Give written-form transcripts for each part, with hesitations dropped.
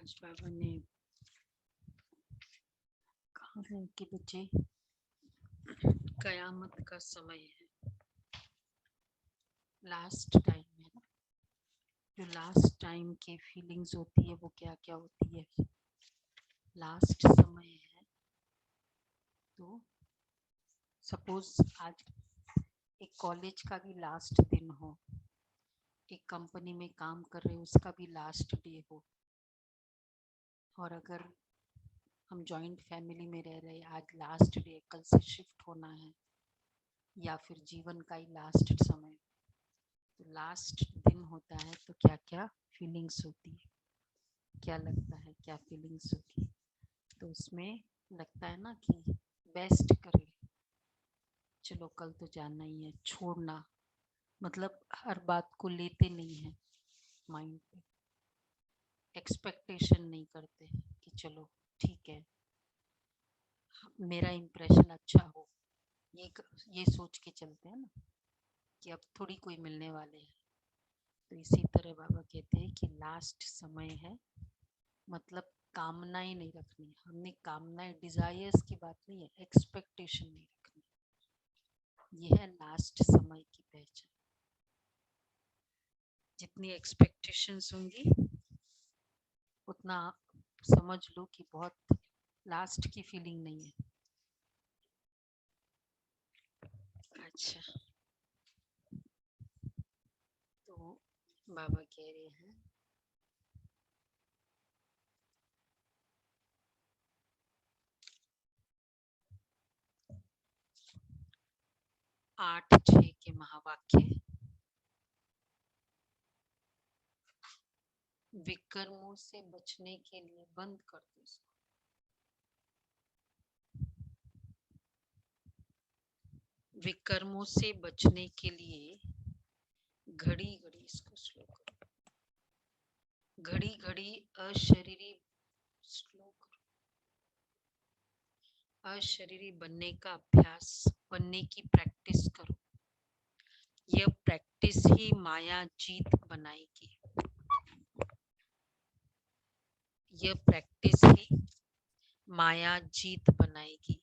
आज बाबा ने कहा है कि बच्चे कयामत का समय है, लास्ट टाइम है ना। जो लास्ट टाइम की फीलिंग्स होती है वो क्या क्या होती है, लास्ट समय है। तो सपोज आज एक कॉलेज का भी लास्ट दिन हो, एक कंपनी में काम कर रहे हो उसका भी लास्ट डे हो, और अगर हम जॉइंट फैमिली में रह रहे, आज लास्ट डे, कल से शिफ्ट होना है, या फिर जीवन का ही लास्ट समय, तो लास्ट दिन होता है तो क्या क्या फीलिंग्स होती है, क्या लगता है, क्या फीलिंग्स होती है। तो उसमें लगता है ना कि बेस्ट करें, चलो कल तो जाना ही है, छोड़ना, मतलब हर बात को लेते नहीं है माइंड पे, एक्सपेक्टेशन नहीं करते कि चलो ठीक है मेरा इम्प्रेशन अच्छा हो, ये सोच के चलते हैं ना कि अब थोड़ी कोई मिलने वाले हैं। तो इसी तरह बाबा कहते हैं कि लास्ट समय है, मतलब कामनाएं नहीं रखनी। हमने कामनाएं, डिजायर्स की बात नहीं है, एक्सपेक्टेशन नहीं रखनी। ये है लास्ट समय की पहचान। जितनी एक्सपेक्टेशंस होंगी उतना समझ लो कि बहुत लास्ट की फीलिंग नहीं है। अच्छा, तो बाबा कह रहे हैं 8:6 के महावाक्य, विकर्मों से बचने के लिए बंद कर दो इसको। विकर्मों से बचने के लिए घड़ी घड़ी, इसको स्लो करो, घड़ी घड़ी अशरीरी, स्लो करो, अशरीरी बनने का अभ्यास, बनने की प्रैक्टिस करो। यह प्रैक्टिस ही माया जीत बनाएगी। यह प्रैक्टिस ही माया जीत बनाएगी।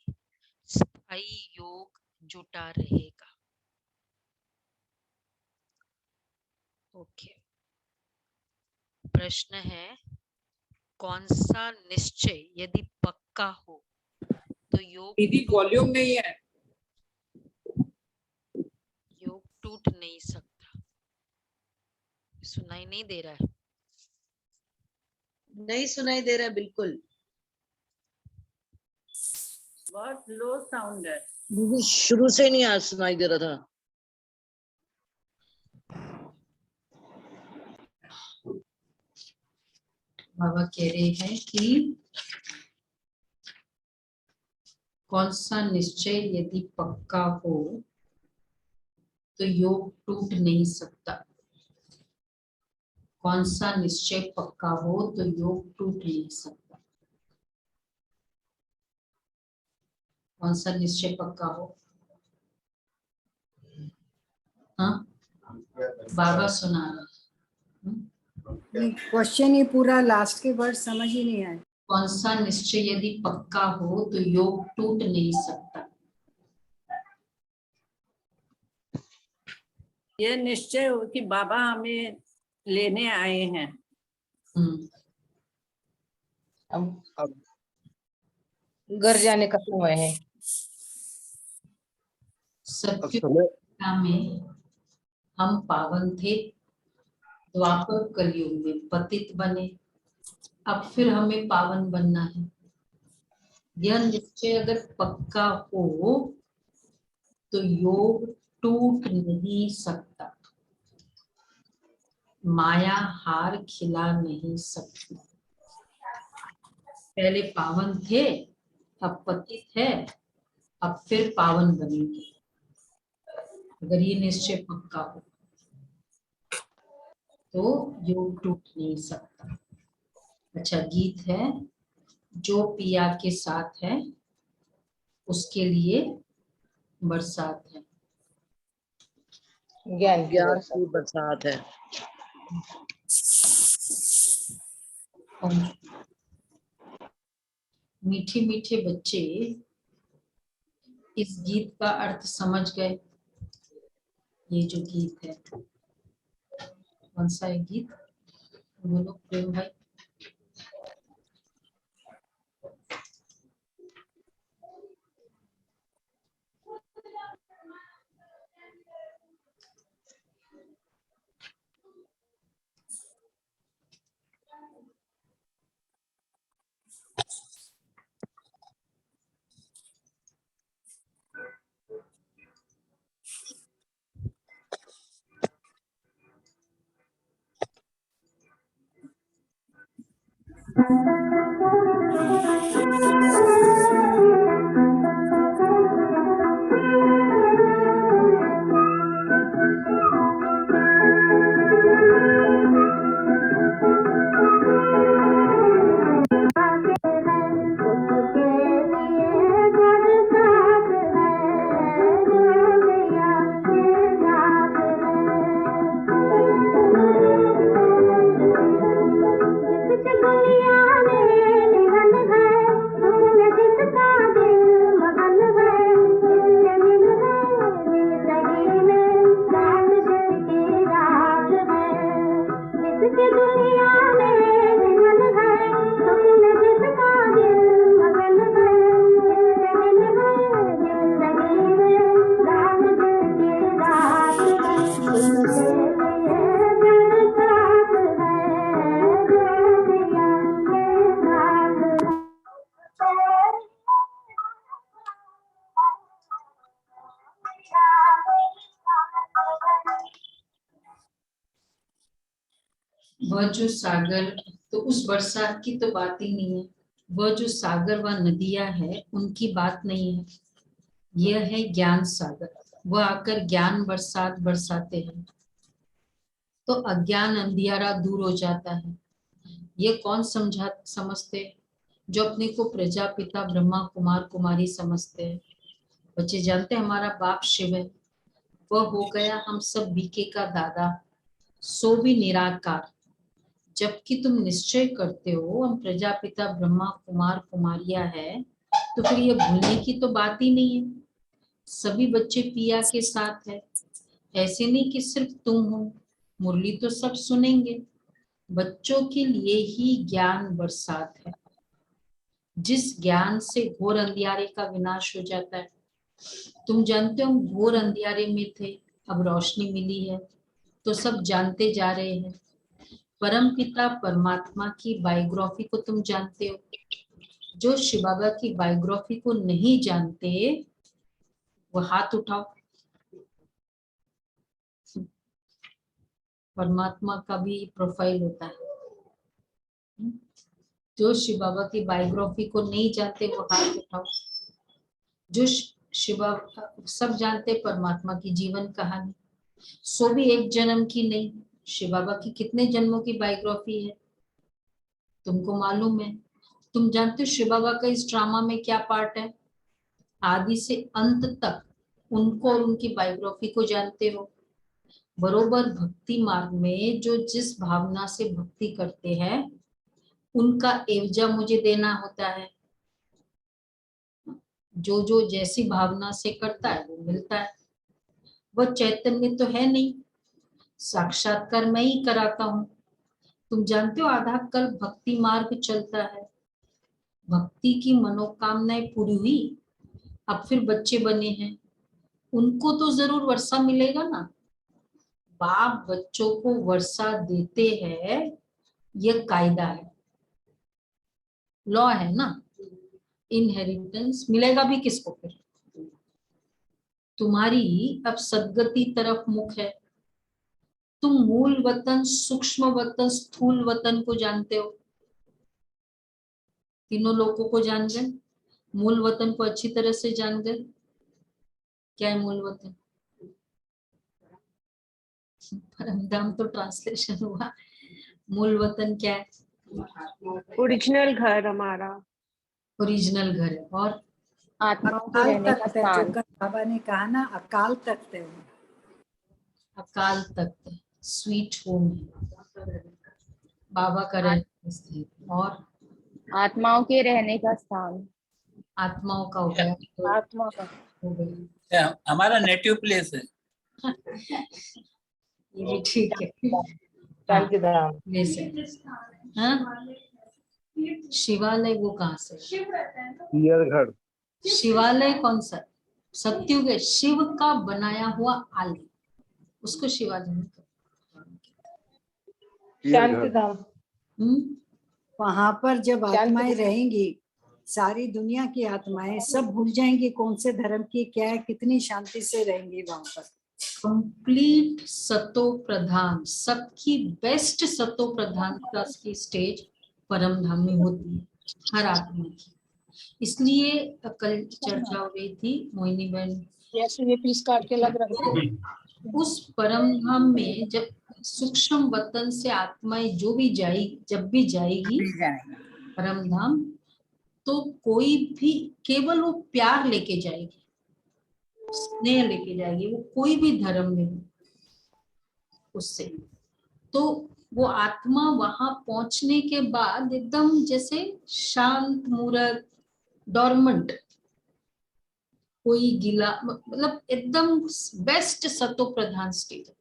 स्थायी योग जुटा रहेगा। ओके, प्रश्न है, कौन सा निश्चय यदि पक्का हो तो योग दीदी वॉल्यूम नहीं है, योग टूट नहीं सकता। सुनाई नहीं दे रहा है? नहीं सुनाई दे रहा है, बिल्कुल बहुत लो साउंड है। दीदी शुरू से नहीं आज सुनाई दे रहा था। बाबा कह रहे हैं कि कौन सा निश्चय यदि पक्का हो तो योग टूट नहीं सकता। कौन सा निश्चय पक्का हो तो योग टूट नहीं सकता। कौन सा निश्चय पक्का हो? हाँ, बाबा सुना रहे। क्वेश्चन ही पूरा लास्ट के वर्ड समझ ही नहीं आया। कौन सा निश्चय यदि पक्का हो तो योग टूट नहीं सकता। ये निश्चय हो कि बाबा हमें लेने आए हैं। अब घर जाने का समय है। सत्युगा में हम पावन थे, द्वापर कलयुग में पतित बने, अब फिर हमें पावन बनना है। यह निश्चय अगर पक्का हो तो योग टूट नहीं सकता, माया हार खिला नहीं सकती। पहले पावन थे, अब पतित है, अब फिर पावन बनेंगे, अगर ये निश्चय पक्का हो तो योग टूट नहीं सकता। अच्छा, गीत है, जो पिया के साथ है उसके लिए बरसात है। ज्ञान की बरसात है। मीठे मीठे बच्चे इस गीत का अर्थ समझ गए। ये जो गीत है, कौन सा है गीत, बोलो प्रेम भाई। वह जो सागर, तो उस बरसात की तो बात ही नहीं है। वह जो सागर व नदियां है उनकी बात नहीं है। यह है ज्ञान सागर, वह आकर ज्ञान बरसात बरसाते हैं तो अज्ञान अंधियारा दूर हो जाता है। ये कौन समझते जो अपने को प्रजापिता ब्रह्मा कुमार कुमारी समझते हैं। बच्चे जानते हमारा बाप शिव है, वह हो गया हम सब बीके का दादा, सो भी निराकार। जबकि तुम निश्चय करते हो हम प्रजापिता ब्रह्मा कुमार कुमारिया है, तो फिर ये भूलने की तो बात ही नहीं है। सभी बच्चे पिया के साथ है, ऐसे नहीं कि सिर्फ तुम हो। मुरली तो सब सुनेंगे। बच्चों के लिए ही ज्ञान बरसात है, जिस ज्ञान से घोर अंधियारे का विनाश हो जाता है। तुम जानते हो हम घोर अंधियारे में थे, अब रोशनी मिली है तो सब जानते जा रहे हैं। परम पिता परमात्मा की बायोग्राफी को तुम जानते हो। जो शिव बाबा की बायोग्राफी को नहीं जानते वो हाथ उठाओ। परमात्मा का भी प्रोफाइल होता है। जो शिव बाबा की बायोग्राफी को नहीं जानते वो हाथ उठाओ। जो शिव बाबा सब जानते परमात्मा की जीवन कहानी, सो भी एक जन्म की नहीं। शिव बाबा की कितने जन्मों की बायोग्राफी है तुमको मालूम है। तुम जानते हो शिव बाबा का इस ड्रामा में क्या पार्ट है। आदि से अंत तक उनको और उनकी बायोग्राफी को जानते हो। बरोबर भक्ति मार्ग में जो जिस भावना से भक्ति करते हैं उनका एवजा मुझे देना होता है। जो जो जैसी भावना से करता है वो मिलता है। वह चैतन्य तो है नहीं, साक्षात्कार मैं ही कराता हूँ। तुम जानते हो आधा कल्प भक्ति मार्ग चलता है, भक्ति की मनोकामनाएं पूरी हुई, अब फिर बच्चे बने हैं, उनको तो जरूर वर्षा मिलेगा ना। बाप बच्चों को वर्षा देते हैं, यह कायदा है, लॉ है ना। इनहेरिटेंस मिलेगा भी किसको फिर। तुम्हारी अब सदगति तरफ मुख है। तुम मूल वतन, सूक्ष्म वतन, स्थूल वतन को जानते हो। तीनों लोगों को जान गए, मूल वतन को अच्छी तरह से जान गए। क्या है मूल वतन? परमधाम तो ट्रांसलेशन हुआ, मूल वतन क्या है? ओरिजिनल घर हमारा, ओरिजिनल घर है। और आत्माओं के अकाल रहने का तख्त है, जो स्थान। कल बाबा ने कहा ना, अकाल तख्त है वो। अकाल तख्त, स्वीट होम है, बाबा का रहने का स्थान। और आत्माओं के रहने का स्थान। आत्माओं का हो गया, आत्मा का। हो गया, हमारा नेटिव प्लेस है। ये भी ठीक है। शांति धाम। वैसे हाँ, शिवालय वो कहाँ से? पियरगढ़। शिवालय कौन सा? सत्युग है, शिव का बनाया हुआ आलय, उसको शिवालय में शांति धाम। वहां पर जब शांति आत्माएं धाम। रहेंगी, सारी दुनिया की आत्माएं सब भूल जाएंगी कौन से धर्म की क्या है, कितनी शांति से रहेंगी वहां पर। कंप्लीट सतो प्रधान, सबकी बेस्ट सतो प्रधानता की स्टेज परम धाम में होती है हर आत्मा की। इसलिए कल चर्चा हो रही थी मोहिनी बहन, ये पीस काट के लग रहा है। उस परम धाम में जब सूक्ष्म वतन से आत्माएं जो भी जाएगी, जब भी जाएगी परम धाम, तो कोई भी केवल वो प्यार लेके जाएगी, स्नेह लेके जाएगी, वो कोई भी धर्म में हो उससे। तो वो आत्मा वहां पहुंचने के बाद एकदम जैसे शांत मूर्त, डॉर्मेंट, कोई गिला, मतलब एकदम बेस्ट सतो प्रधान स्टेज।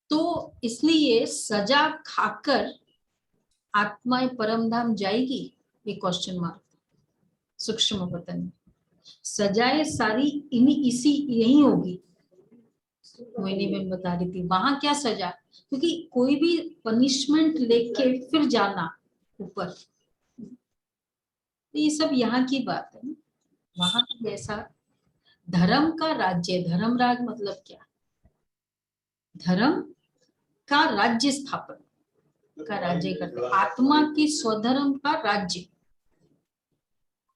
तो इसलिए सजा खाकर आत्माएं परम धाम जाएगी, ये क्वेश्चन मार्क सूक्ष्म वतन में। सजाएं सारी इसी यही होगी। मोहिनी बहन बता रही थी वहां क्या सजा, क्योंकि कोई भी पनिशमेंट लेके फिर जाना ऊपर, ये सब यहाँ की बात है। वहां ऐसा धर्म का राज्य, धर्म राज मतलब क्या? धर्म का राज्य स्थापन का राज्य करते, आत्मा की स्वधर्म का राज्य।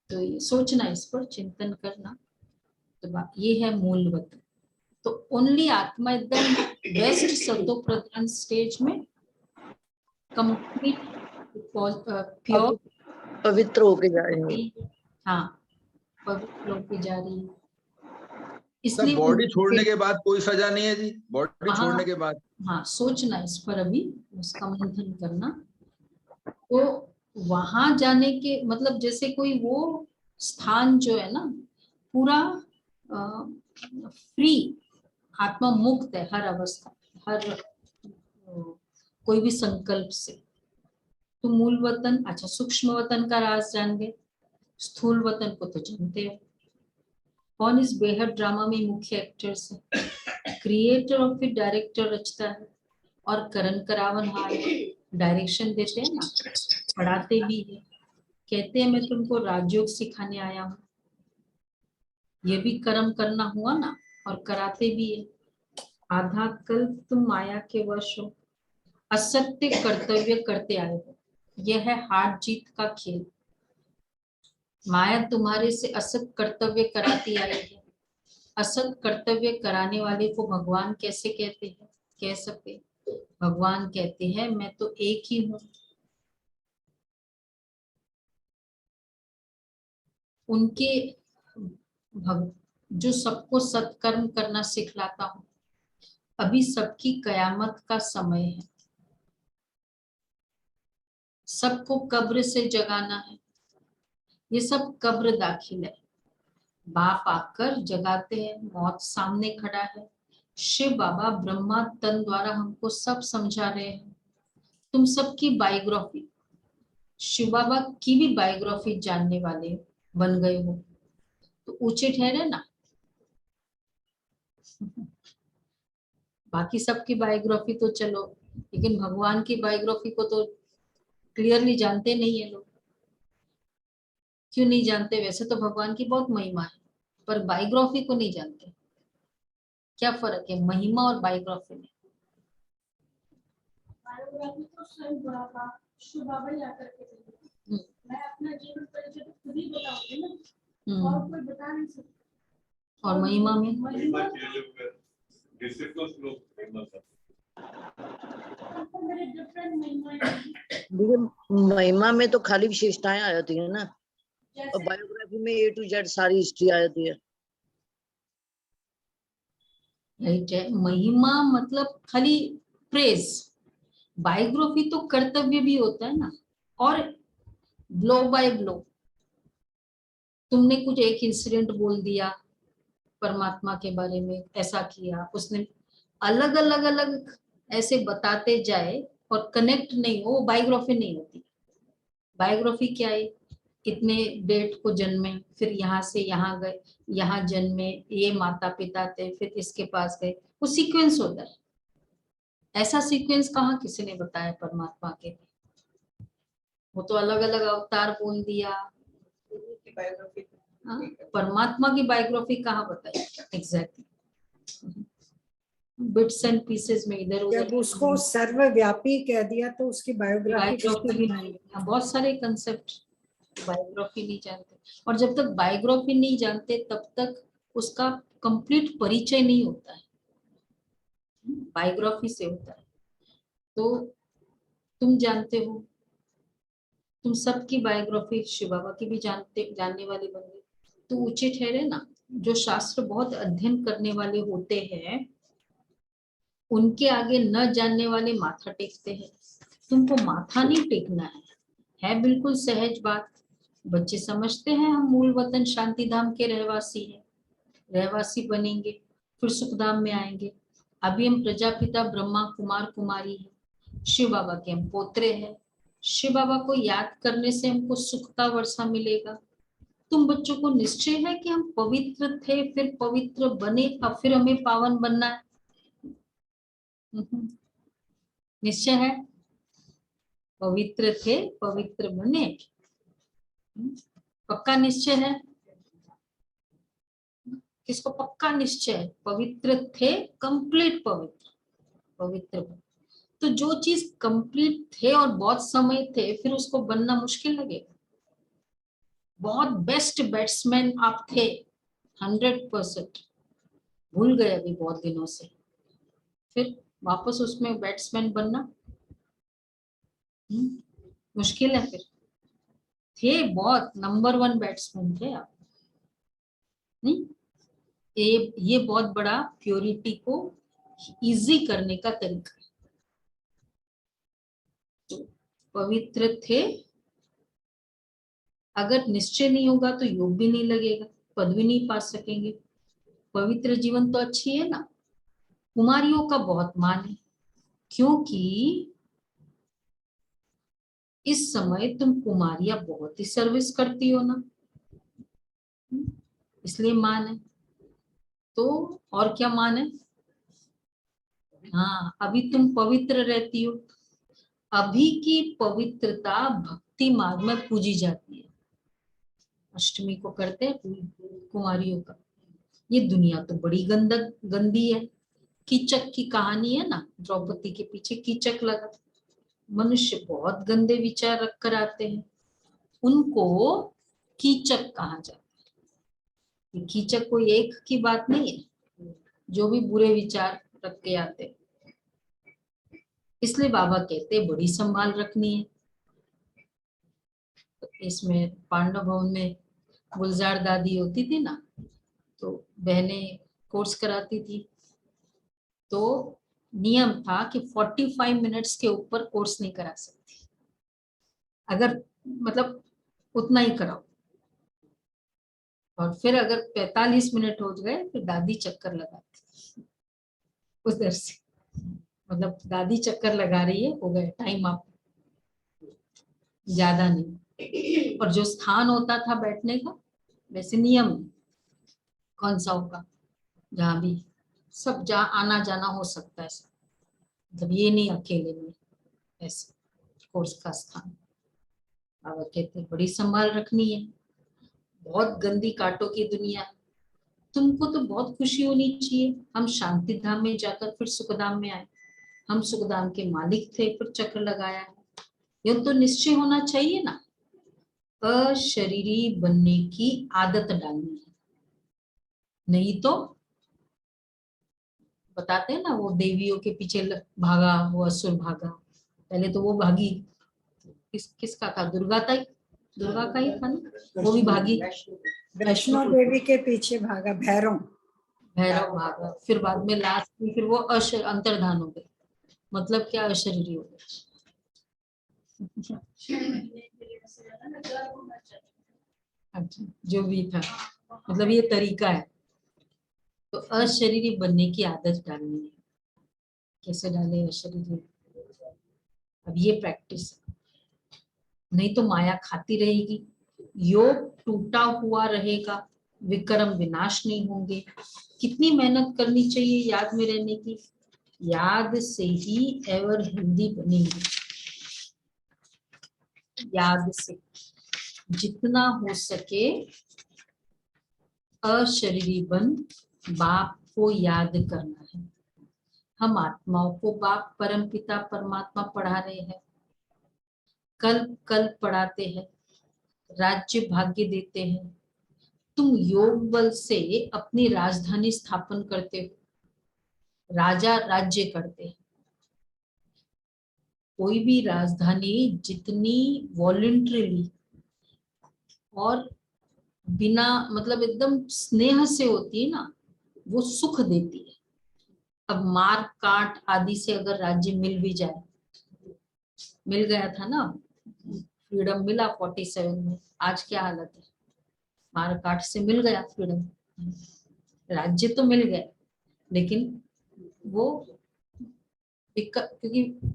तो ये सोचना, इस पर चिंतन करना, तो ये है मूल वतन। तो ओनली आत्मा एकदम बेस्ट सतो प्रधान स्टेज में कंप्लीट प्योर पवित्र होके जाएंगे। हाँ, पवित्र होके जा रही है। सब बॉडी छोड़ने के बाद कोई सजा नहीं है जी, बॉडी छोड़ने के बाद। हाँ, सोचना इस पर, अभी उसका मंथन करना। तो वहां जाने के मतलब जैसे कोई वो स्थान जो है ना, पूरा फ्री, आत्मा मुक्त है हर अवस्था, हर कोई भी संकल्प से। तो मूल वतन, अच्छा सूक्ष्म वतन का राज जान गए, स्थूल वतन को तो जानते हो। कौन इस बेहद ड्रामा में मुख्य एक्टर्स है? क्रिएटर और फिर डायरेक्टर रचता है, और करण करावन हाल डायरेक्शन देते हैं ना, पढ़ाते भी है, कहते हैं मैं तुमको राजयोग सिखाने आया हूँ। ये भी कर्म करना हुआ ना, और कराते भी है। आधा कल तुम माया के वश हो, असत्य कर्तव्य करते आए हो, यह है हार जीत का खेल। माया तुम्हारे से असत कर्तव्य कराती आई है। असत कर्तव्य कराने वाले को भगवान कैसे कहते हैं, कह सकते? भगवान कहते हैं मैं तो एक ही हूँ। उनके जो सबको सत्कर्म करना सिखलाता हूँ। अभी सबकी कयामत का समय है, सबको कब्र से जगाना है। ये सब कब्र दाखिल है। बाप आकर जगाते हैं, मौत सामने खड़ा है। शिव बाबा ब्रह्मा तन द्वारा हमको सब समझा रहे हैं। तुम सबकी बायोग्राफी, शिव बाबा की भी बायोग्राफी जानने वाले बन गए हो, तो ऊंचे ठहरे ना। बाकी सबकी बायोग्राफी तो चलो, लेकिन भगवान की बायोग्राफी को तो क्लियरली जानते नहीं है लोग। क्यों नहीं जानते? वैसे तो भगवान की बहुत महिमा है, पर बायोग्राफी को नहीं जानते। क्या फर्क है महिमा और बायोग्राफी में? बायोग्राफी तो स्वयं बाबा शिव बाबा ही आकर के देंगे। मैं अपना जीवन परिचय तो खुद ही बताऊंगी ना, और कोई बता नहीं सकता। और महिमा में महिमा में तो खाली विशेषताएं आ जाती है ना, और बायोग्राफी में A to Z सारी हिस्ट्री आ जाती है। महिमा मतलब खाली प्रेज, बायोग्राफी तो कर्तव्य भी होता है ना। और ब्लो बाय ब्लो। तुमने कुछ एक इंसिडेंट बोल दिया परमात्मा के बारे में, ऐसा किया उसने, अलग अलग अलग ऐसे बताते जाए और कनेक्ट नहीं हो, बायोग्राफी नहीं होती। बायोग्राफी क्या है, कितने डेट को जन्मे, फिर यहाँ से यहाँ गए, यहाँ जन्मे, ये माता पिता थे, फिर इसके पास गए, वो सीक्वेंस होता है। ऐसा सीक्वेंस कहाँ किसी ने बताया परमात्मा के? वो तो अलग अलग अवतार बोल दिया। हाँ, परमात्मा की बायोग्राफी कहाँ बताई एग्जैक्टली? बिट्स एंड पीसेस में इधर उधर। जब उसको सर्वव्यापी कह दिया तो उसकी बायोग्राफी बायोग्राफी भी नहीं, बहुत सारे कंसेप्ट बायोग्राफी नहीं जानते, और जब तक बायोग्राफी नहीं जानते तब तक उसका कंप्लीट परिचय नहीं होता है, बायोग्राफी से होता है। तो तुम जानते हो, तुम सबकी बायोग्राफी शिव बाबा की भी जानने वाले बन गए, तो ऊंचे ठहरे ना। जो शास्त्र बहुत अध्ययन करने वाले होते हैं उनके आगे न जानने वाले माथा टेकते हैं। तुमको माथा नहीं टेकना है बिल्कुल सहज बात। बच्चे समझते हैं हम मूल वतन शांति धाम के रहवासी हैं, रहवासी बनेंगे फिर सुखधाम में आएंगे। अभी हम प्रजापिता ब्रह्मा कुमार कुमारी हैं, शिव बाबा के हम पोत्रे हैं। शिव बाबा को याद करने से हमको सुख का वर्षा मिलेगा। तुम बच्चों को निश्चय है कि हम पवित्र थे फिर पवित्र बने, अब फिर हमें पावन बनना है? निश्चय है? पवित्र थे पवित्र बने, पक्का निश्चय है? किसको पक्का निश्चय है? पवित्र थे, कंप्लीट पवित्र, पवित्र बने। तो जो चीज कंप्लीट थे और बहुत समय थे, फिर उसको बनना मुश्किल लगेगा। बहुत बेस्ट बैट्समैन आप थे 100%, भूल गए अभी बहुत दिनों से, फिर वापस उसमें बैट्समैन बनना मुश्किल है। फिर थे बहुत नंबर 1 बैट्समैन थे आप, नहीं? ये बहुत बड़ा प्योरिटी को इजी करने का तरीका है। तो पवित्र थे, अगर निश्चय नहीं होगा तो योग भी नहीं लगेगा, पद भी नहीं पा सकेंगे। पवित्र जीवन तो अच्छी है ना। कुमारियों का बहुत मान है, क्योंकि इस समय तुम कुमारियां बहुत ही सर्विस करती हो ना, इसलिए मान है। तो और क्या मान है? हाँ, अभी तुम पवित्र रहती हो। अभी की पवित्रता भक्ति मार्ग में पूजी जाती है। अष्टमी को करते हैं कुमारियों का। ये दुनिया तो बड़ी गंदी है। कीचक की कहानी है ना, द्रौपदी के पीछे कीचक लगा। मनुष्य बहुत गंदे विचार रख कर आते हैं, उनको कीचक कहा जाता है। कीचक कोई एक की बात नहीं है, जो भी बुरे विचार रख के आते हैं। इसलिए बाबा कहते बड़ी संभाल रखनी है। इसमें पांडव भवन में गुलजार दादी होती थी ना, तो बहनें कोर्स कराती थी, तो नियम था कि 45 मिनट्स के ऊपर कोर्स नहीं करा सकती, अगर मतलब उतना ही कराओ। और फिर अगर 45 मिनट हो गए फिर दादी चक्कर लगाती उधर से, मतलब दादी चक्कर लगा रही है, हो गए टाइम आप, ज्यादा नहीं। और जो स्थान होता था बैठने का, वैसे नियम कौन सा होगा, जहाँ भी सब जहाँ आना जाना हो सकता है, मतलब ये नहीं अकेले में ऐसे कोर्स का स्थान। बाबा कहते बड़ी संभाल रखनी है, बहुत गंदी कांटों की दुनिया। तुमको तो बहुत खुशी होनी चाहिए, हम शांति धाम में जाकर फिर सुखधाम में आए। हम सुखधाम के मालिक थे, फिर चक्र लगाया है। यह तो निश्चय होना चाहिए ना। अशरीरी बनने की आदत डालनी है, नहीं तो बताते हैं ना, वो देवियों के पीछे भागा, वो असुर भागा। पहले तो वो भागी, किसका था? दुर्गा का ही था ना, वो भी भागी। वैष्णो देवी के पीछे भागा, भैरव भागा, फिर बाद में लास्ट में फिर वो अंतर्धान हो गए। मतलब क्या? अशरीरी हो गए। से ज्यादा ना गर्व होना चाहिए। अच्छा, जो भी था, मतलब ये तरीका है। तो अशरीरी बनने की आदत डालनी है। कैसे डाले अशरीरी? अब ये प्रैक्टिस, नहीं तो माया खाती रहेगी, योग टूटा हुआ रहेगा, विक्रम विनाश नहीं होंगे। कितनी मेहनत करनी चाहिए याद में रहने की? याद से ही एवर हेल्दी बनेंगे। याद से जितना हो सके अशरीरी बन बाप को याद करना है। हम आत्माओं को बाप परमपिता परमात्मा पढ़ा रहे हैं, कल कल पढ़ाते हैं, राज्य भाग्य देते हैं। तुम योग बल से अपनी राजधानी स्थापन करते हो, राजा राज्य करते हैं। कोई भी राजधानी जितनी वॉलंटरीली और बिना मतलब एकदम स्नेह से होती है ना, वो सुख देती है। अब मार काट आदि से अगर राज्य मिल भी जाए, मिल गया था ना, फ्रीडम मिला 47 में, आज क्या हालत है? मार काट से मिल गया फ्रीडम, राज्य तो मिल गया, लेकिन वो क्योंकि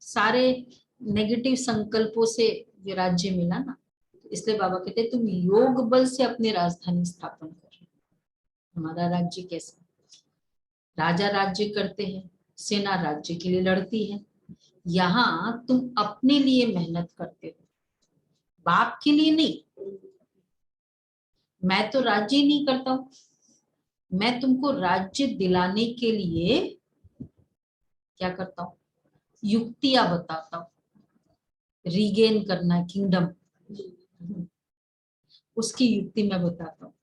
सारे नेगेटिव संकल्पों से ये राज्य मिला ना, इसलिए बाबा कहते तुम योग बल से अपनी राजधानी स्थापन करो। हमारा राज्य कैसा? राजा राज्य करते हैं, सेना राज्य के लिए लड़ती है। यहाँ तुम अपने लिए मेहनत करते हो, बाप के लिए नहीं। मैं तो राज्य ही नहीं करता हूं, मैं तुमको राज्य दिलाने के लिए क्या करता हूं? युक्तियां बताता हूं। रीगेन करना है किंगडम, उसकी युक्ति मैं बताता हूँ।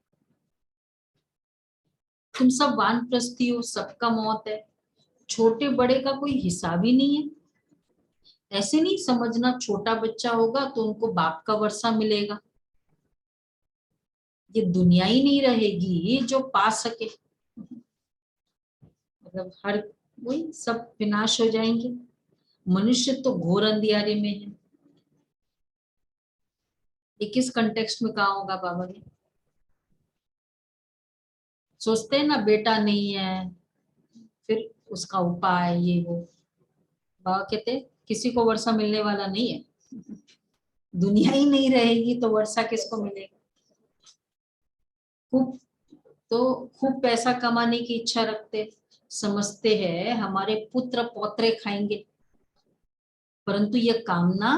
तुम सब वानप्रस्थी हो, सबका मौत है, छोटे बड़े का कोई हिसाब ही नहीं है। ऐसे नहीं समझना छोटा बच्चा होगा तो उनको बाप का वर्षा मिलेगा। ये दुनिया ही नहीं रहेगी जो पा सके, मतलब हर वही सब विनाश हो जाएंगे। मनुष्य तो घोर अंधियारे में है। ये किस कंटेक्स्ट में कहा होगा बाबा ने? सोचते हैं ना बेटा नहीं है, फिर उसका उपाय ये वो। बाबा कहते किसी को वर्षा मिलने वाला नहीं है। दुनिया ही नहीं रहेगी तो वर्षा किसको मिलेगा? खूब पैसा कमाने की इच्छा रखते, समझते हैं हमारे पुत्र पौत्रे खाएंगे, परंतु यह कामना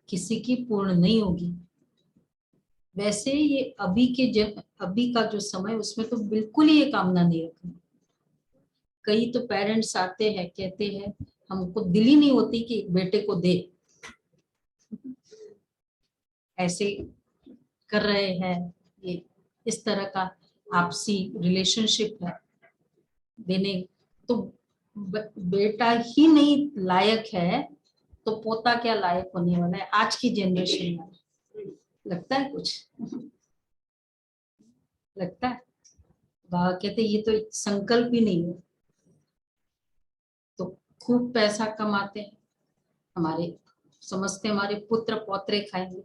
किसी की पूर्ण नहीं होगी। वैसे ये अभी का जो समय, उसमें तो बिल्कुल ही ये कामना नहीं रखनी। कई तो पेरेंट्स आते हैं, कहते हैं हमको दिल ही नहीं होती कि बेटे को दे, ऐसे कर रहे हैं। ये इस तरह का आपसी रिलेशनशिप है देने। तो बेटा ही नहीं लायक है तो पोता क्या लायक होने वाला है आज की जनरेशन में? लगता है कुछ? लगता है? बाबा कहते ये तो संकल्प ही नहीं है। तो खूब पैसा कमाते हैं, हमारे समझते हमारे पुत्र पौत्रे खाएंगे,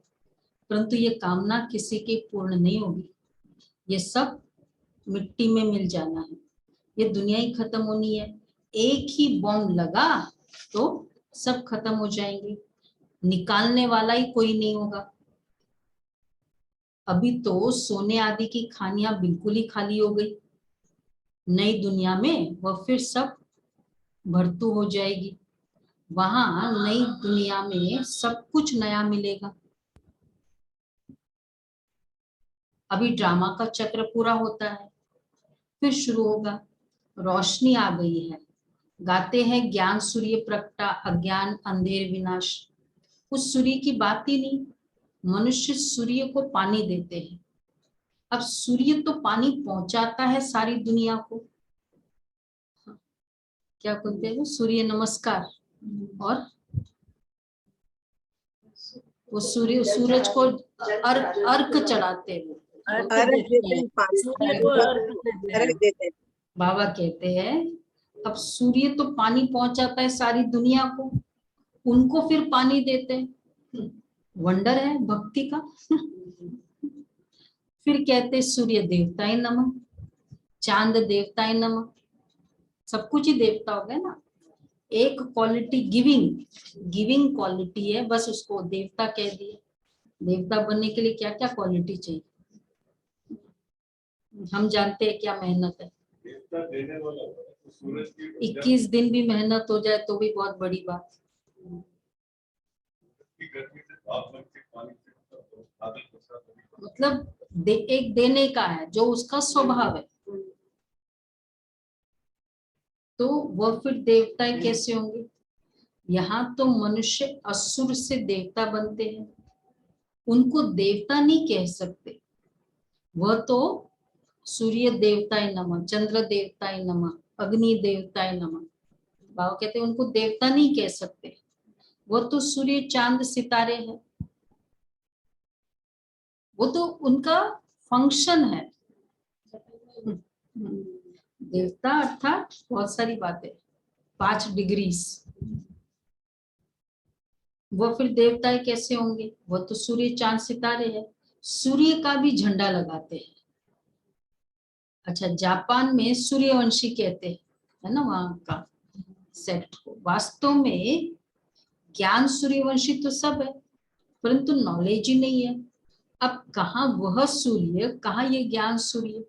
परंतु ये कामना किसी की पूर्ण नहीं होगी। ये सब मिट्टी में मिल जाना है, ये दुनिया ही खत्म होनी है। एक ही बॉम्ब लगा तो सब खत्म हो जाएंगे, निकालने वाला ही कोई नहीं होगा। अभी तो सोने आदि की खानियां बिल्कुल ही खाली हो गई। नई दुनिया में वह फिर सब भरतू हो जाएगी। वहां नई दुनिया में सब कुछ नया मिलेगा। अभी ड्रामा का चक्र पूरा होता है, फिर शुरू होगा। रोशनी आ गई है, गाते हैं ज्ञान सूर्य प्रगटा, अज्ञान अंधेर विनाश। उस सूर्य की बात ही नहीं। मनुष्य सूर्य को पानी देते हैं। अब सूर्य तो पानी पहुंचाता है सारी दुनिया को। क्या बोलते हैं? सूर्य नमस्कार। और वो सूरज को अर्घ चढ़ाते हैं। बाबा कहते हैं अब सूर्य तो पानी पहुंचाता है सारी दुनिया को, उनको फिर पानी देते हैं। वंडर है भक्ति का। फिर कहते सूर्य देवताए नमः, चांद देवताए नमः, सब कुछ ही देवता हो गया ना। एक क्वालिटी गिविंग क्वालिटी है, बस उसको देवता कह दिए। देवता बनने के लिए क्या क्या क्वालिटी चाहिए हम जानते हैं, क्या मेहनत है। 21 दिन भी मेहनत हो जाए तो भी बहुत बड़ी बात। मतलब एक देने का है जो उसका स्वभाव है। तो वह फिर देवता कैसे होंगे? यहाँ तो मनुष्य असुर से देवता बनते हैं, उनको देवता नहीं कह सकते। वह तो सूर्य देवताए नमः, चंद्र देवताए नमः, अग्नि देवताए नमः, बाबा कहते हैं उनको देवता नहीं कह सकते। वो तो सूर्य चांद सितारे हैं, वो तो उनका फंक्शन है। देवता अर्थात बहुत सारी बातें, 5 डिग्रीज। वो फिर देवता कैसे होंगे? वो तो सूर्य चांद सितारे है, सूर्य का भी झंडा लगाते हैं। अच्छा, जापान में सूर्यवंशी कहते हैं, है ना, वहां का सेक्ट को। वास्तव में ज्ञान सूर्यवंशी तो सब है, परंतु नॉलेज ही नहीं है। अब कहाँ वह सूर्य, कहाँ ये ज्ञान सूर्य?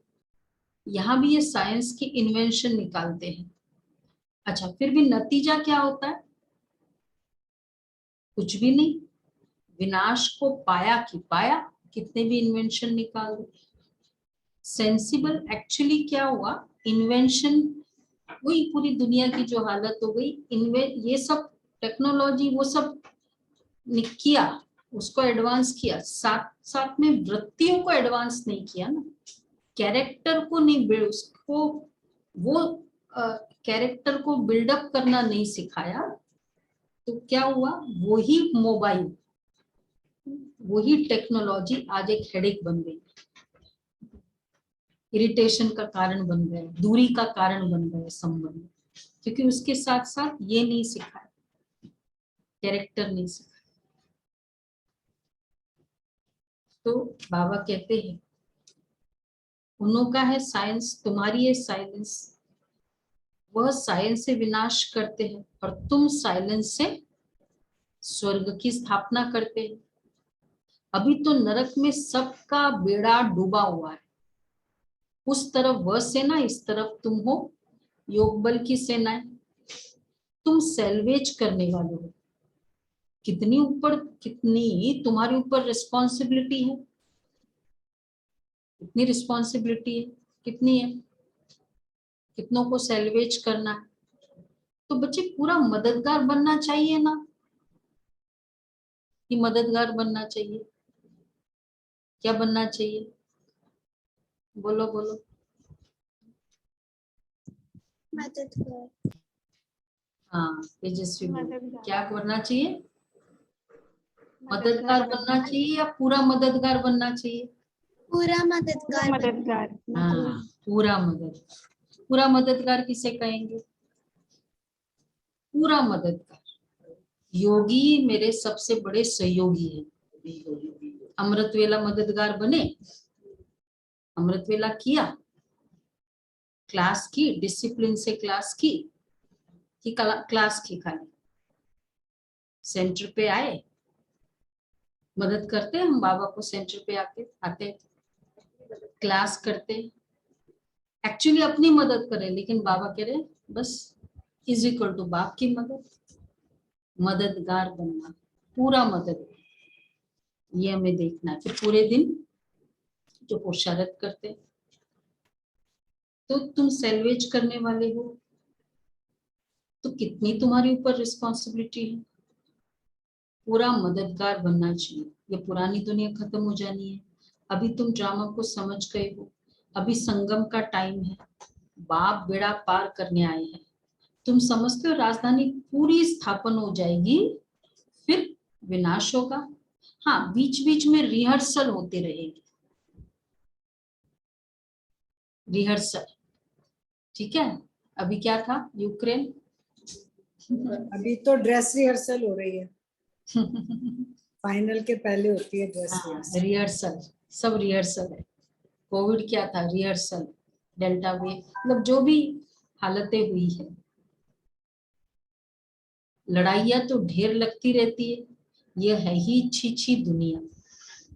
यहाँ भी ये साइंस की इन्वेंशन निकालते हैं। अच्छा, फिर भी नतीजा क्या होता है? कुछ भी नहीं। विनाश को पाया कि पाया, कितने भी इन्वेंशन निकाल दो। सेंसिबल एक्चुअली क्या हुआ? इन्वेंशन, वही पूरी दुनिया की जो हालत हो गई। ये सब टेक्नोलॉजी वो सब किया, उसको एडवांस किया, साथ साथ में वृत्तियों को एडवांस नहीं किया ना, कैरेक्टर को नहीं, उसको वो कैरेक्टर को बिल्डअप करना नहीं सिखाया। तो क्या हुआ? वही मोबाइल, वही टेक्नोलॉजी आज एक हेडेक बन गई, इरिटेशन का कारण बन गए, दूरी का कारण बन गए संबंध, क्योंकि उसके साथ साथ ये नहीं सिखाया, कैरेक्टर नहीं सिखाया। तो बाबा कहते हैं उनका है साइंस, तुम्हारी है साइलेंस। वह साइंस से विनाश करते हैं और तुम साइलेंस से स्वर्ग की स्थापना करते हैं। अभी तो नरक में सबका बेड़ा डूबा हुआ है, उस तरफ वह सेना, इस तरफ तुम हो योग बल की सेनाएं। तुम सेल्वेज करने वाले हो। कितनी तुम्हारे ऊपर रिस्पॉन्सिबिलिटी है, कितनी रिस्पॉन्सिबिलिटी है, कितनी है? कितनों को सेल्वेज करना है। तो बच्चे पूरा मददगार बनना चाहिए ना, कि मददगार बनना चाहिए। क्या बनना चाहिए? बोलो बोलो। मददगार। हाँ तेजस्वी बोलो, क्या करना चाहिए? मददगार बनना चाहिए या पूरा मददगार बनना चाहिए? पूरा मददगार। हाँ, पूरा मददगार। पूरा मददगार किसे कहेंगे? पूरा मददगार। योगी मेरे सबसे बड़े सहयोगी है। अमृत वेला मददगार बने, अमृत वेला किया, क्लास की, डिसिप्लिन से क्लास की, कि क्लास की खाली सेंटर पे आए, मदद करते हम बाबा को, सेंटर पे आते क्लास करते, एक्चुअली अपनी मदद करें, लेकिन बाबा कह रहे बस इज इक्वल टू बाप की मदद। मददगार बनना, पूरा मदद, ये हमें देखना है। फिर पूरे दिन जो पुरुषार्थ करते, तो तुम सेल्वेज करने वाले हो, तो कितनी तुम्हारे ऊपर रिस्पॉन्सिबिलिटी है। पूरा मददगार बनना चाहिए। ये पुरानी दुनिया खत्म हो जानी है। अभी तुम ड्रामा को समझ गए हो, अभी संगम का टाइम है, बाप बेड़ा पार करने आए हैं। तुम समझते हो राजधानी पूरी स्थापन हो जाएगी, फिर विनाश होगा। हाँ, बीच बीच में रिहर्सल होते रहेगी, रिहर्सल, ठीक है। अभी क्या था? यूक्रेन। अभी तो ड्रेस रिहर्सल हो रही है। फाइनल के पहले होती है ड्रेस रिहर्सल। रिहर्सल, सब रिहर्सल है। कोविड क्या था, रिहर्सल, डेल्टा वेव, मतलब जो भी हालतें हुई है, लड़ाइयाँ तो ढेर लगती रहती है। ये है ही छी दुनिया।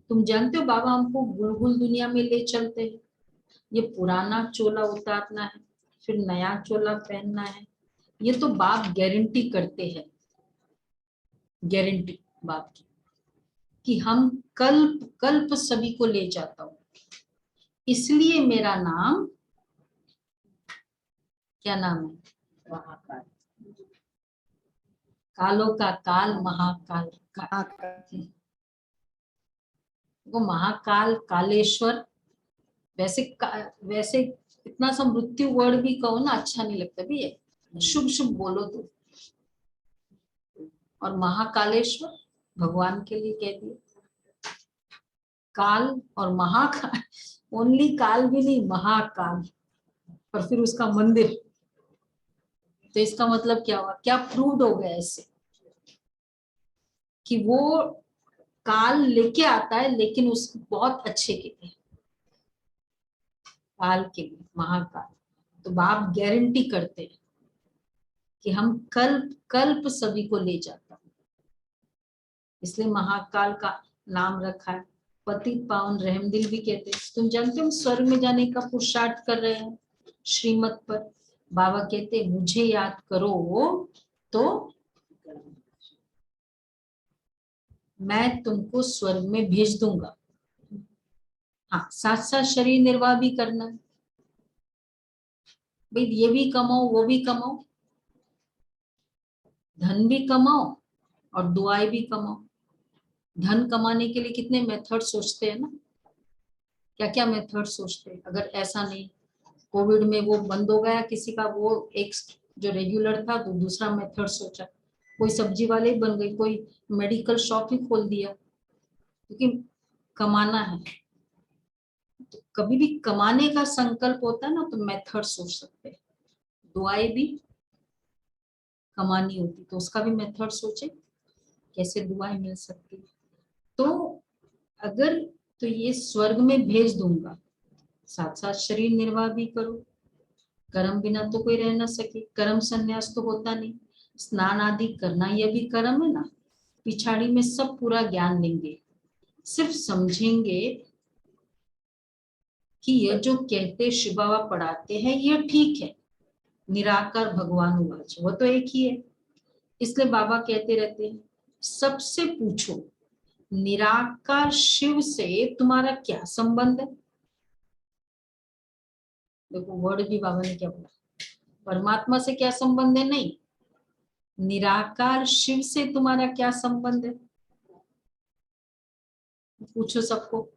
तुम जानते हो बाबा हमको गुलगुल दुनिया में ले चलते हैं। ये पुराना चोला उतारना है, फिर नया चोला पहनना है। ये तो बाप गारंटी करते हैं, गारंटी बाप की, कि हम कल्प कल्प सभी को ले जाता हूँ। इसलिए मेरा नाम, क्या नाम है, महाकाल। कालों का काल, महाकाल का। वो महाकाल, कालेश्वर, वैसे इतना सा मृत्यु वर्ड भी कहो ना अच्छा नहीं लगता भी है, शुभ शुभ बोलो तो। और महाकालेश्वर भगवान के लिए कह दिए। काल और महाकाल, ओनली काल भी नहीं, महाकाल, और फिर उसका मंदिर। तो इसका मतलब क्या हुआ, क्या प्रूव्ड हो गया इससे, कि वो काल लेके आता है लेकिन उस बहुत अच्छे के लिए, काल के लिए, महाकाल। तो बाप गारंटी करते हैं कि हम कल्प कल्प सभी को ले जाता हूं, इसलिए महाकाल का नाम रखा है। पतित पावन रहमदिल भी कहते हैं। तुम जानते हो स्वर्ग में जाने का पुरुषार्थ कर रहे हैं श्रीमत पर। बाबा कहते हैं मुझे याद करो तो मैं तुमको स्वर्ग में भेज दूंगा। हाँ, साथ साथ शरीर निर्वाह भी करना है भाई, ये भी कमाओ वो भी कमाओ, धन भी कमाओ और दुआएं भी कमाओ। धन कमाने के लिए कितने मेथड सोचते हैं ना, क्या क्या मेथड सोचते हैं। अगर ऐसा नहीं, कोविड में वो बंद हो गया किसी का, वो एक जो रेगुलर था तो दूसरा मेथड सोचा, कोई सब्जी वाले ही बन गए, कोई मेडिकल शॉप ही खोल दिया, क्योंकि कमाना है। तो कभी भी कमाने का संकल्प होता है ना तो मेथड सोच सकते हैं। दुआएं भी कमानी होती तो उसका भी मेथड सोचे कैसे दुआएं मिल सकती। तो अगर तो ये स्वर्ग में भेज दूंगा, साथ साथ शरीर निर्वाह भी करो। कर्म बिना तो कोई रह ना सके, कर्म संन्यास तो होता नहीं। स्नान आदि करना यह भी कर्म है ना। पिछाड़ी में सब पूरा ज्ञान लेंगे, सिर्फ समझेंगे कि यह जो कहते शिव बाबा पढ़ाते हैं ये ठीक है। निराकार भगवान उवाच, वो तो एक ही है। इसलिए बाबा कहते रहते हैं सबसे पूछो निराकार शिव से तुम्हारा क्या संबंध है। देखो वर्ड भी बाबा ने क्या बोला, परमात्मा से क्या संबंध है, नहीं, निराकार शिव से तुम्हारा क्या संबंध है। पूछो सबको।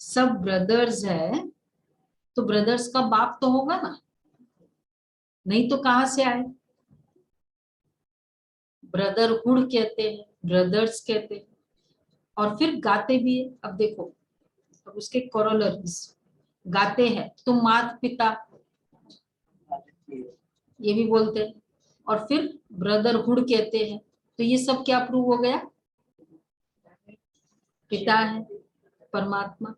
सब ब्रदर्स है तो ब्रदर्स का बाप तो होगा ना, नहीं तो कहां से आए। ब्रदरहुड कहते हैं, ब्रदर्स कहते हैं, और फिर गाते भी है। अब देखो, अब उसके कोरोलरीज गाते हैं तो माता पिता ये भी बोलते हैं, और फिर ब्रदरहुड कहते हैं, तो ये सब क्या प्रूव हो गया, पिता है परमात्मा,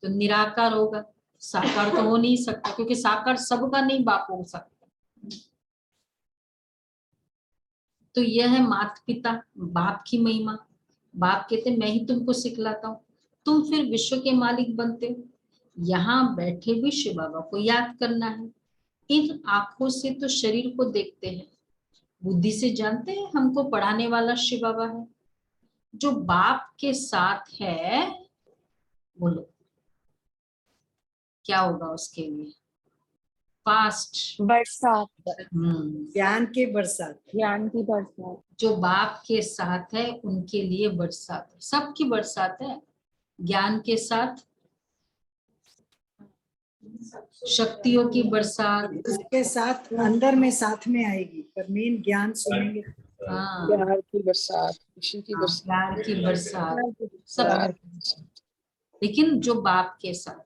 तो निराकार होगा, साकार तो हो नहीं सकता, क्योंकि साकार सबका नहीं बाप हो सकता। तो यह है माता पिता, बाप की महिमा। बाप कहते मैं ही तुमको सिखलाता हूँ, तुम फिर विश्व के मालिक बनते हो। यहाँ बैठे भी शिव बाबा को याद करना है। इन आंखों से तो शरीर को देखते हैं, बुद्धि से जानते हैं हमको पढ़ाने वाला शिव बाबा है। जो बाप के साथ है, बोलो क्या होगा उसके लिए, फास्ट बरसात, ज्ञान की बरसात। ज्ञान की बरसात। जो बाप के साथ है उनके लिए बरसात है, सबकी बरसात है। ज्ञान के साथ शक्तियों की बरसात, उसके साथ अंदर में साथ में आएगी, पर मेन ज्ञान सुनेंगे। हाँ, प्यार की बरसात, खुशी की बरसात, प्यार की बरसात, सब। लेकिन जो बाप के साथ,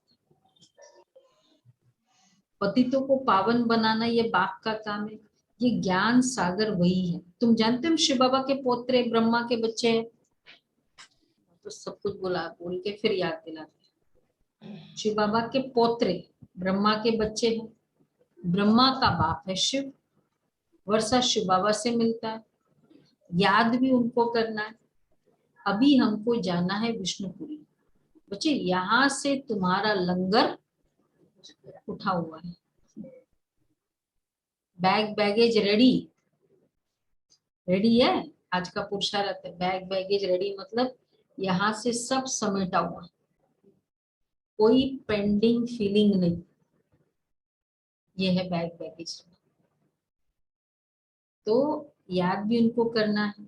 पतितों को पावन बनाना ये बाप का काम है। ये ज्ञान सागर वही है। तुम जानते हो शिव बाबा के पोत्रे ब्रह्मा के बच्चे हैं, तो सब कुछ बोल के फिर याद दिलाते। शिव बाबा के पोत्रे ब्रह्मा के बच्चे हैं, ब्रह्मा का बाप है शिव, वर्षा शिव बाबा से मिलता है, याद भी उनको करना है। अभी हमको जाना है विष्णुपुरी। बच्चे यहाँ से तुम्हारा लंगर उठा हुआ है, बैगेज रेडी है। आज का पुरुषार्थ है, बैगेज रेडी, मतलब यहाँ से सब समेटा हुआ, कोई पेंडिंग फीलिंग नहीं। ये है बैगेज। तो याद भी उनको करना है।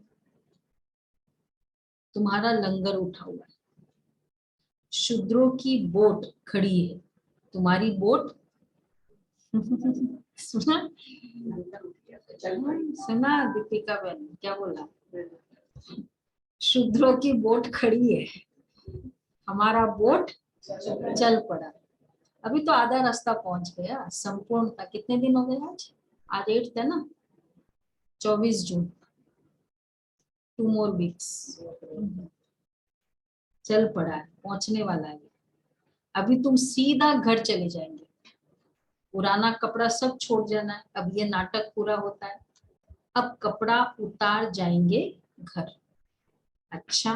तुम्हारा लंगर उठा हुआ है, शूद्रों की बोट खड़ी है, तुम्हारी बोट सुना दीपिका बहन क्या बोला? शूद्रों की बोट खड़ी है, हमारा बोट चल पड़ा। अभी तो आधा रास्ता पहुंच गया, संपूर्णता कितने दिन हो गए? आज 8 है ना, 24 जून, 2 more weeks। चल पड़ा है, पहुंचने वाला है। अभी तुम सीधा घर चले जाएंगे, पुराना कपड़ा सब छोड़ जाना है। अब ये नाटक पूरा होता है, अब कपड़ा उतार जाएंगे घर। अच्छा,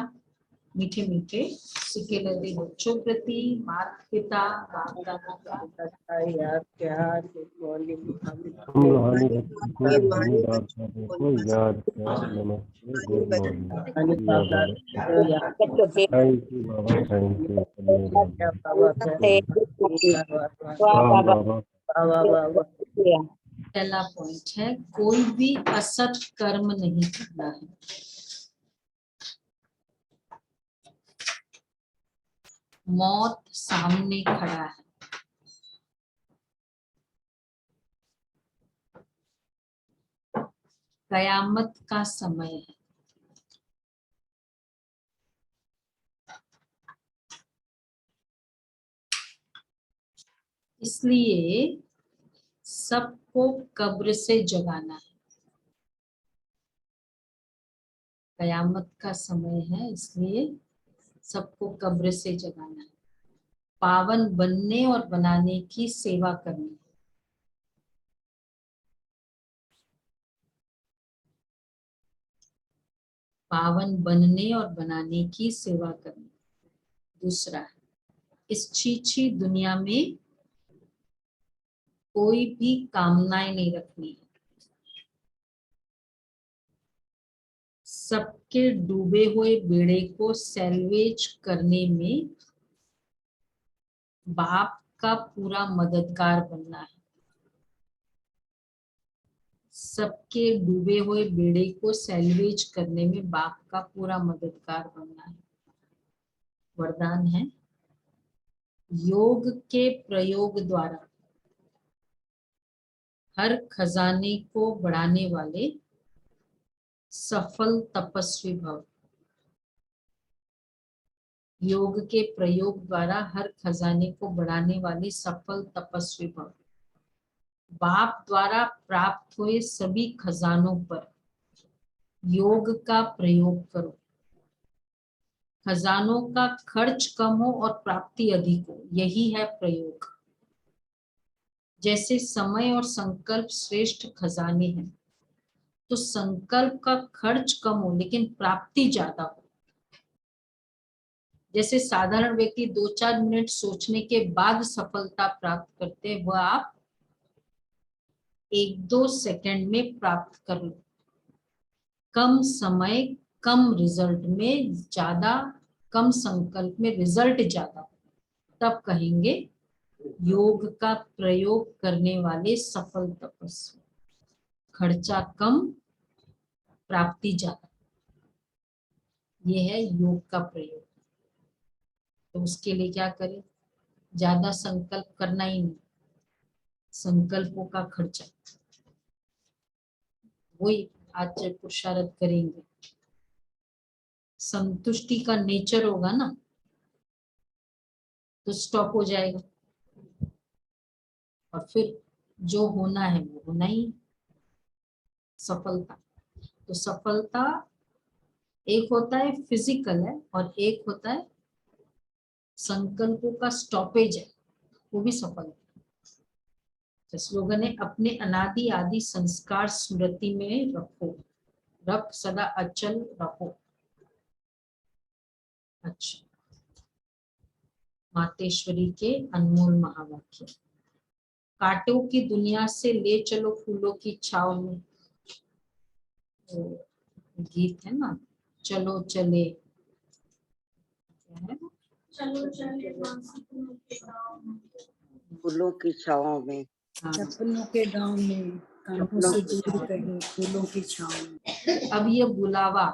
मीठे मीठे सिके लगे बच्चों प्रति माता पिता बाप दादा का यार क्या गुड मॉर्निंग। रूहानी बच्चों को रूहानी बाप दादा को याद किया। नमस्ते, good morning. Thank you Baba, thank you. पहला पॉइंट है, कोई भी असत कर्म नहीं करना है। मौत सामने खड़ा है, कयामत का समय है। इसलिए सबको कब्र से जगाना है। कयामत का समय है, इसलिए सबको कब्र से जगाना है। पावन बनने और बनाने की सेवा करनी है। पावन बनने और बनाने की सेवा करनी। दूसरा, इस छीछी दुनिया में कोई भी कामनाएं नहीं रखनी। सबके डूबे हुए बेड़े को सैल्वेज करने में बाप का पूरा मददगार बनना है। सबके डूबे हुए बेड़े को सैल्वेज करने में बाप का पूरा मददगार बनना है। वरदान है, योग के प्रयोग द्वारा हर खजाने को बढ़ाने वाले सफल तपस्वी भव। योग के प्रयोग द्वारा हर खजाने को बढ़ाने वाली सफल तपस्वी भव। बाप द्वारा प्राप्त हुए सभी खजानों पर योग का प्रयोग करो। खजानों का खर्च कम हो और प्राप्ति अधिक हो, यही है प्रयोग। जैसे समय और संकल्प श्रेष्ठ खजाने हैं, तो संकल्प का खर्च कम हो लेकिन प्राप्ति ज्यादा हो। जैसे साधारण व्यक्ति 2-4 मिनट सोचने के बाद सफलता प्राप्त करते हैं, वह आप 1-2 सेकंड में प्राप्त कर लो। कम समय कम रिजल्ट में ज्यादा, कम संकल्प में रिजल्ट ज्यादा, तब कहेंगे योग का प्रयोग करने वाले सफल तपस्वी। खर्चा कम, प्राप्ति ज्यादा, ये है योग का प्रयोग। तो उसके लिए क्या करें? ज्यादा संकल्प करना ही नहीं, संकल्पों का खर्चा, वही आज पुरुषार्थ करेंगे। संतुष्टि का नेचर होगा ना, तो स्टॉप हो जाएगा और फिर जो होना है वो होना ही। सफलता। तो सफलता एक होता है फिजिकल है और एक होता है संकल्पों का स्टॉपेज है, वो भी सफल है। तो स्लोगन है अपने अनादि आदि संस्कार स्मृति में रखो, रख सदा अचल रखो। अच्छा, मातेश्वरी के अनमोल महावाक्य। कांटों की दुनिया से ले चलो फूलों की छाव में, तो गीत है ना, चलो चले, क्या है? चलो चले बांसी फूलों के गाँव में। फूलों की छाओं में, हाँ। सपनों के गांव में, कांटों से दूर कहीं फूलों की छांव में। अब ये बुलावा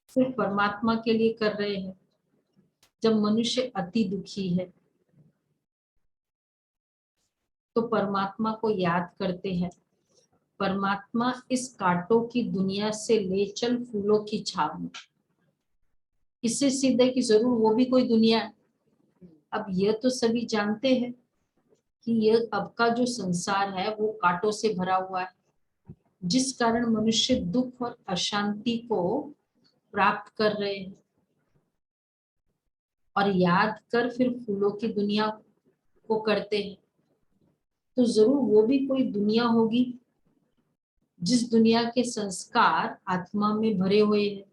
सिर्फ परमात्मा के लिए कर रहे हैं। जब मनुष्य अति दुखी है तो परमात्मा को याद करते हैं, परमात्मा इस कांटों की दुनिया से ले चल फूलों की छाव में। इससे सिद्ध है कि जरूर वो भी कोई दुनिया है। अब यह तो सभी जानते हैं कि यह अब का जो संसार है वो कांटों से भरा हुआ है, जिस कारण मनुष्य दुख और अशांति को प्राप्त कर रहे हैं। और याद कर फिर फूलों की दुनिया को करते हैं, तो जरूर वो भी कोई दुनिया होगी जिस दुनिया के संस्कार आत्मा में भरे हुए हैं।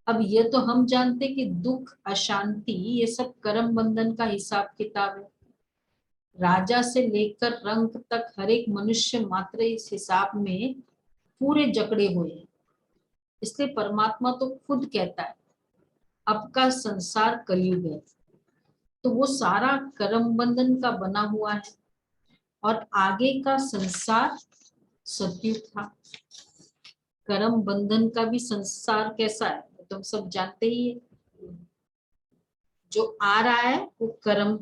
अब ये तो हम जानते कि दुख अशांति ये सब कर्म बंधन का हिसाब किताब है। राजा से लेकर रंक तक हर एक मनुष्य मात्र इस हिसाब में पूरे जकड़े हुए हैं। इसलिए परमात्मा तो खुद कहता है अब का संसार कलयुग है, तो वो सारा कर्म बंधन का बना हुआ है और आगे का संसार सतयुग था। कर्म बंधन का भी संसार कैसा है तुम सब जानते ही है। जो आ रहा है वो कर्म,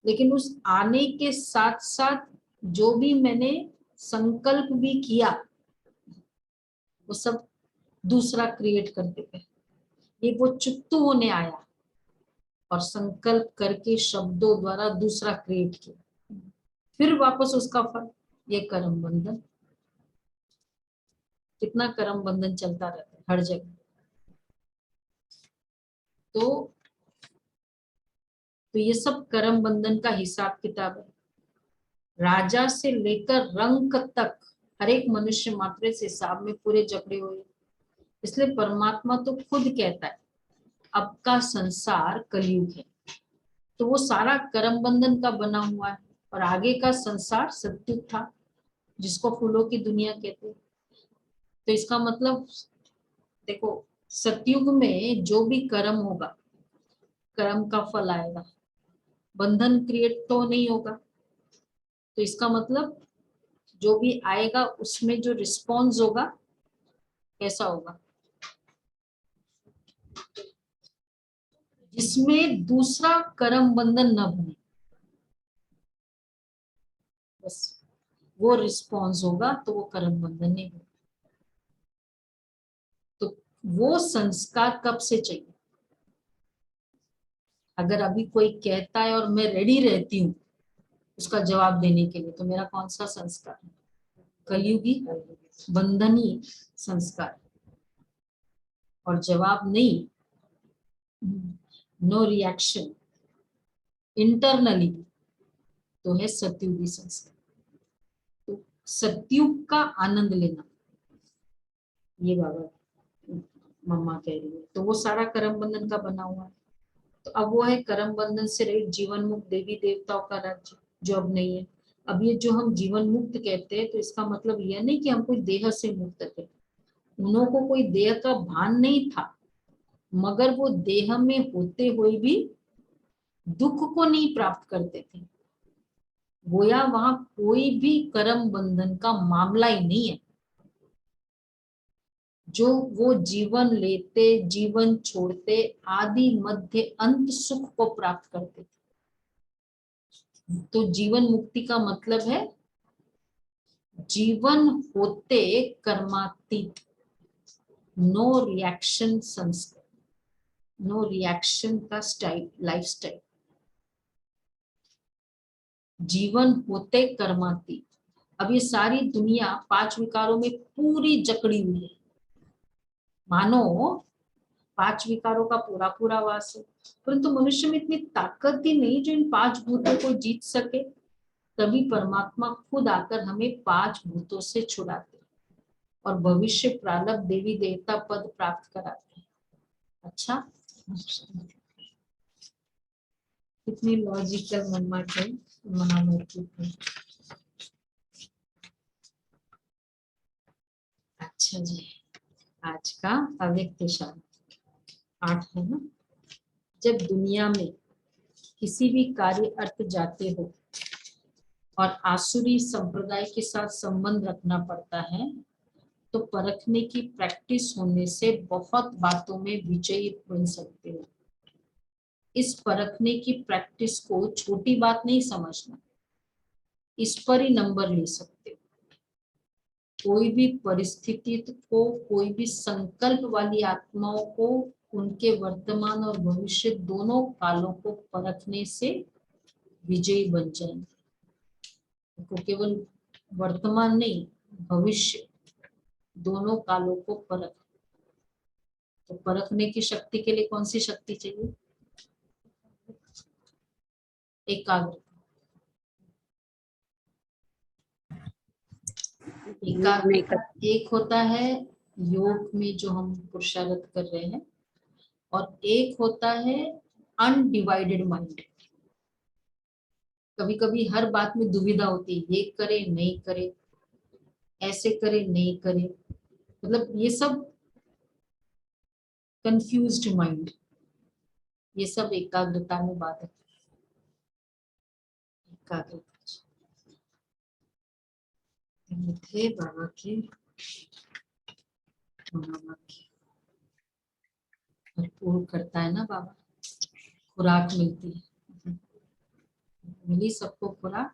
लेकिन उस आने के साथ साथ जो भी मैंने संकल्प भी किया वो सब दूसरा क्रिएट करते थे। ये वो चुप्तु होने आया और संकल्प करके शब्दों द्वारा दूसरा क्रिएट किया, फिर वापस उसका फल, ये कर्म बंधन। कितना कर्म बंधन चलता रहता है हर जगह। तो ये सब कर्म बंधन का हिसाब किताब है। राजा से लेकर रंक तक हर एक मनुष्य मात्र इस हिसाब में पूरे जकड़े हुए। इसलिए परमात्मा तो खुद कहता है अब का संसार कलयुग है, तो वो सारा कर्म बंधन का बना हुआ है और आगे का संसार सतयुग था जिसको फूलों की दुनिया कहते हैं। तो इसका मतलब देखो, सतयुग में जो भी कर्म होगा कर्म का फल आएगा, बंधन क्रिएट तो नहीं होगा। तो इसका मतलब जो भी आएगा उसमें जो रिस्पॉन्स होगा कैसा होगा, जिसमें दूसरा कर्म बंधन न बने, बस वो रिस्पॉन्स होगा, तो वो कर्म बंधन नहीं होगा। तो वो संस्कार कब से चाहिए? अगर अभी कोई कहता है और मैं रेडी रहती हूँ उसका जवाब देने के लिए, तो मेरा कौन सा संस्कार है? कलयुगी बंधनी संस्कार। और जवाब नहीं, नो रिएक्शन इंटरनली, तो है सतयुगी संस्कार। तो सतयुग का आनंद लेना, ये बाबा मम्मा कह रही है। तो वो सारा कर्म बंधन का बना हुआ है। तो अब वो है कर्म बंधन से रहित जीवन मुक्त देवी देवताओं का राज्य, जो अब नहीं है। अब ये जो हम जीवन मुक्त कहते हैं, तो इसका मतलब यह नहीं कि हम कोई देह से मुक्त थे। उन्हों को कोई देह का भान नहीं था, मगर वो देह में होते हुए भी दुख को नहीं प्राप्त करते थे। गोया वहां कोई भी कर्म बंधन का मामला ही नहीं है। जो वो जीवन लेते, जीवन छोड़ते, आदि मध्य अंत सुख को प्राप्त करते थे। तो जीवन मुक्ति का मतलब है जीवन होते कर्मातीत, नो रिएक्शन संस्कार, नो रिएक्शन का स्टाइल, लाइफ स्टाइल, जीवन होते कर्मातीत। अब ये सारी दुनिया 5 विकारों में पूरी जकड़ी हुई है, मानो 5 विकारों का पूरा पूरा वास है, परंतु मनुष्य में इतनी ताकत भी नहीं जो इन 5 भूतों को जीत सके। तभी परमात्मा खुद आकर हमें 5 भूतों से छुड़ाते और भविष्य प्रारब्ध देवी देवता पद प्राप्त कराते हैं। अच्छा, कितनी लॉजिकल मम्मा के महामूर्ति थे। अच्छा जी, आज का अव्यक्त शांति 8 है ना। जब दुनिया में किसी भी कार्य अर्थ जाते हो और आसुरी संप्रदाय के साथ संबंध रखना पड़ता है, तो परखने की प्रैक्टिस होने से बहुत बातों में विजयी बन सकते हो। इस परखने की प्रैक्टिस को छोटी बात नहीं समझना, इस पर ही नंबर ले सकते हो। कोई भी परिस्थिति को, कोई भी संकल्प वाली आत्माओं को उनके वर्तमान और भविष्य दोनों कालों को परखने से विजयी बन जाएंगे। तो केवल वर्तमान नहीं, भविष्य दोनों कालों को परख। तो परखने की शक्ति के लिए कौन सी शक्ति चाहिए? एकाग्रता। एक होता है योग में जो हम पुरुषार्थ कर रहे हैं, और एक होता है अनडिवाइडेड माइंड। कभी कभी हर बात में दुविधा होती है, ये करे नहीं करे, ऐसे करे नहीं करे, मतलब ये सब कंफ्यूज्ड माइंड, ये सब एकाग्रता में बाधक। एकाग्रता थे बाबा के भरपूर करता है ना बाबा, खुराक मिलती है, मिली सबको खुराक।